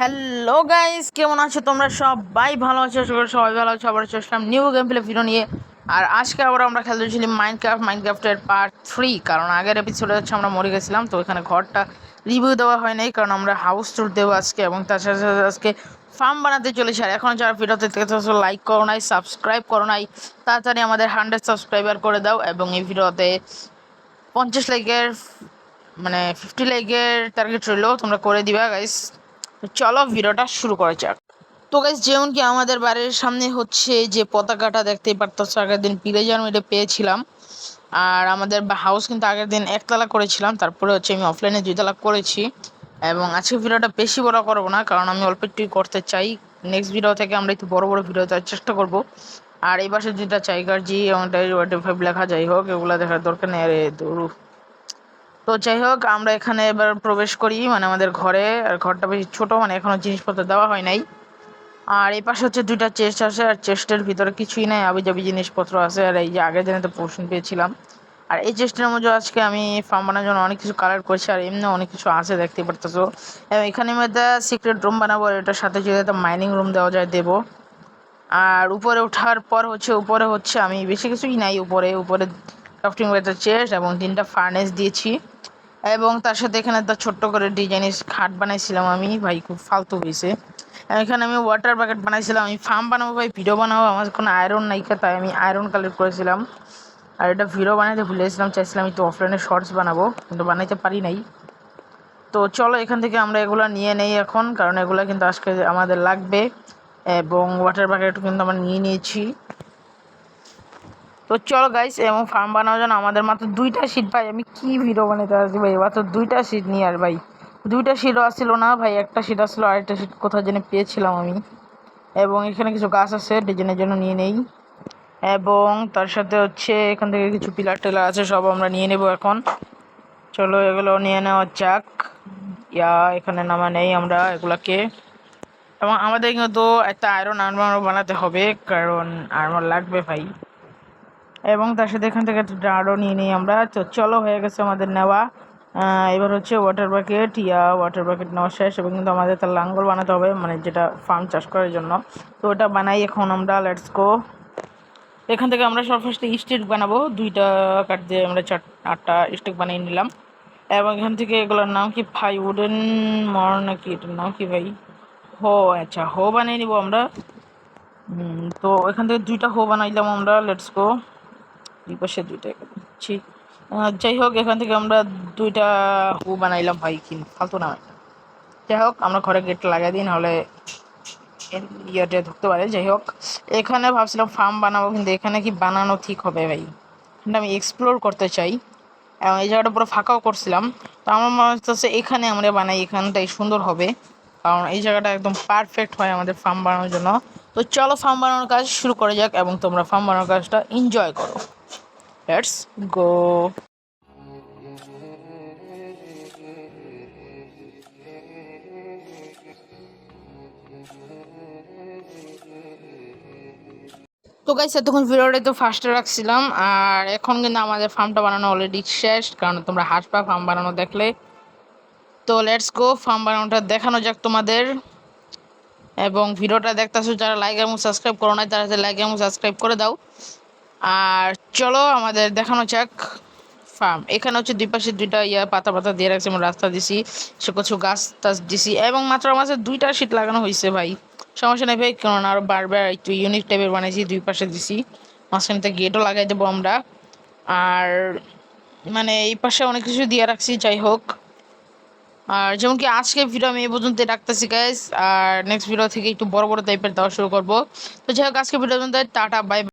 Hello guys, কেমন আছো তোমরা? সবাই ভালো আছো? সবাই ভালো আছো। আবার চললাম নিউ গেম প্লে ভিডিও নিয়ে। আর আজকে আবার আমরা খেলতেছিলাম মাইনক্রাফটের পার্ট 3। কারণ আগের এপিসোডে হচ্ছে আমরা মরে গেছিলাম, তো এখানে ঘরটা রিভিউ দেওয়া হয় নাই, কারণ আমরা হাউস ট্যুর দেবো আজকে। এবং তার সাথে সাথে আজকে ফার্ম বানাতে চলেছি। আর এখন যারা ভিডিওতে দেখতেছো লাইক করো নাই, সাবস্ক্রাইব করো নাই, তাড়াতাড়ি আমাদের 100 সাবস্ক্রাইবার করে দাও। এবং এই ভিডিওতে 50 লাইকের 50 লাইকের টার্গেট রইল, তোমরা করে দিবা গাইস। চলো ভিডিওটা শুরু করা যাক। তো গাইস, যেমন কি আমাদের বাড়ির সামনে হচ্ছে যে পতাকাটা দেখতেই পারতেছো, আগের দিন পিলেজার মেডে পেয়েছিলাম। আর আমাদের হাউস কিন্তু আগের দিন একতলা করেছিলাম, তারপরে হচ্ছে আমি অফলাইনে 2 তলা করেছি। এবং আজকে ভিডিওটা বেশি বড় করবো না, কারণ আমি অল্প একটুই করতে চাই। নেক্সট ভিডিও থেকে আমরা একটু বড় বড় ভিডিও দেওয়ার চেষ্টা করব। আর এই পাশে যেটা চাইগার জি এবং ফাইভ লেখা, যাই হোক এগুলো দেখার দরকার নেই। আরে দৌড়ু। তো যাই হোক, আমরা এখানে এবার প্রবেশ করি, আমাদের ঘরে। আর ঘরটা বেশি ছোট, এখনো জিনিসপত্র দেওয়া হয় নাই। আর এই পাশে হচ্ছে 2টা চেস্ট আছে, আর চেস্টের ভিতরে কিছুই নাই, আবিজাবি জিনিসপত্র আছে। আর এই যে আগের দিনে তো পোর্শন পেয়েছিলাম। আর এই চেস্টের মধ্যে আজকে আমি ফার্ম বানানোর জন্য অনেক কিছু কালার করছি, আর এমনি অনেক কিছু আছে দেখতে পারতেছো। এবং এখানে মধ্যে সিক্রেট রুম বানাবো, এটার সাথে যদি একটা মাইনিং রুম দেওয়া যায় দেবো। আর উপরে ওঠার পর উপরে হচ্ছে আমি বেশি কিছুই নাই। উপরে ক্রাফটিং ওয়েটার চেস্ট এবং 3টা ফার্নেস দিয়েছি। এবং তার সাথে এখানে একটা ছোট্ট করে ডিজাইনের খাট বানাইছিলাম আমি, ভাই খুব ফালতু হয়েছে। এখানে আমি ওয়াটার বাকেট বানাইছিলাম। আমি ফার্ম বানাবো ভাই, ভিডিও বানাবো, আমার কোনো আয়রন নাই, তাই আমি আয়রন কালেক্ট করেছিলাম। আর এটা ভিডিও বানাইতে ভুলেছিলাম, চাইছিলাম একটু অফলাইনে শর্টস বানাবো, কিন্তু বানাইতে পারি নাই। তো চলো এখান থেকে আমরা এগুলো নিয়ে নেই এখন, কারণ এগুলো কিন্তু আজকে আমাদের লাগবে। এবং ওয়াটার বাকেট কিন্তু আমরা নিয়ে নিয়েছি। তো চলো গাইস, এবং ফার্ম বানানোর জন্য আমাদের মাত্র 2টা সিট। ভাই আমি কি ভিডিও বানাতে আসছি ভাই, মাত্র 2টা সিট নিয়ে। আর ভাই 2টা সিটও আসছিল না ভাই, একটা সিট আসলো, আরেকটা সিট কোথাও যেন পেয়েছিলাম আমি। এবং এখানে কিছু গাছ আছে, ডিজাইনের জন্য নিয়ে নেই। এবং তার সাথে হচ্ছে এখান থেকে কিছু পিলার টিলার আছে, সব আমরা নিয়ে নেব এখন। চলো এগুলো নিয়ে নেওয়া যাক। এখানে নামা নেই আমরা এগুলাকে। এবং আমাদের কিন্তু একটা আয়রন আর্মার বানাতে হবে, কারণ আর্মার লাগবে ভাই। এবং তার সাথে এখান থেকে একটা আরও নিয়ে নিই আমরা। তো চলো, হয়ে গেছে আমাদের নেওয়া। এবার হচ্ছে ওয়াটার বাকেট নেওয়া শেষ। এবং কিন্তু আমাদের তার লাঙ্গল বানাতে হবে, যেটা ফার্ম চাষ করার জন্য। তো ওটা বানাই এখন আমরা, লেটস গো। এখান থেকে আমরা সব ফার্স্টে স্টিক বানাবো, 2টা কাঠ দিয়ে আমরা 8টা স্টিক বানিয়ে নিলাম। এবং এখান থেকে এগুলোর নাম কি ভাই, উডেন মর নাকি, এটার নাম কি ভাই? আচ্ছা, বানিয়ে নিব আমরা। তো এখান থেকে 2টা বানাইলাম আমরা, লেটস গো। দুই পাশে 2টা দিচ্ছি। যাই হোক, এখান থেকে আমরা 2টা বানাইলাম ভাই, কি ফালতু না। যাই হোক, আমরা ঘরে গেট লাগাই দিই, নাহলে ইয়েটা ঢুকতে পারে। যাই হোক, এখানে ভাবছিলাম ফার্ম বানাবো, কিন্তু এখানে কি বানানো ঠিক হবে ভাই? কিন্তু আমি এক্সপ্লোর করতে চাই। এবং এই জায়গাটা পুরো ফাঁকাও করছিলাম। তো আমার মনে হচ্ছে এখানে আমরা বানাই, এখানটাই সুন্দর হবে, কারণ এই জায়গাটা একদম পারফেক্ট হয় আমাদের ফার্ম বানানোর জন্য। তো চলো ফার্ম বানানোর কাজ শুরু করা যাক, এবং তোমরা ফার্ম বানানোর কাজটা এনজয় করো। Let's go. তো গাইস, এতক্ষণ ভিডিওটা তো ফার্স্টে রাখছিলাম, আর এখন কিন্তু আমাদের ফার্মটা বানানো অলরেডি শেষ, কারণ তোমরা হাসপা ফার্ম বানানো দেখলে। তো লেটস গো, ফার্ম বানানোটা দেখানো যাক তোমাদের। এবং ভিডিওটা দেখতেছো যারা লাইক এবং সাবস্ক্রাইব করো না, তারা লাইক এবং সাবস্ক্রাইব করে দাও। আর চলো আমাদের দেখানো যাক ফার্ম। এখানে হচ্ছে 2 পাশে 2টা পাতা পাতা দিয়ে রাখছে, আমরা রাস্তা দিছি, সে কিছু গাছ টাছ দিছি। এবং মাত্র আমাদের 2টা শীট লাগানো হয়েছে ভাই, সমস্যা নেই ভাই, কারণ আরো বারবার একটু ইউনিক টাইপের বানাইছি। 2 পাশে দিছি, মাঝখানে গেটও লাগাই দেবো আমরা। আর এই পাশে অনেক কিছু দিয়ে রাখছি। যাই হোক, আর যেমন কি আজকে ভিডিও আমি এই পর্যন্ত রাখতেছি গাইস, আর নেক্সট ভিডিও থেকে একটু বড় বড় টাইপের দেওয়া শুরু করবো। তো যাই হোক, আজকে ভিডিও পর্যন্ত, টাটা, বাই।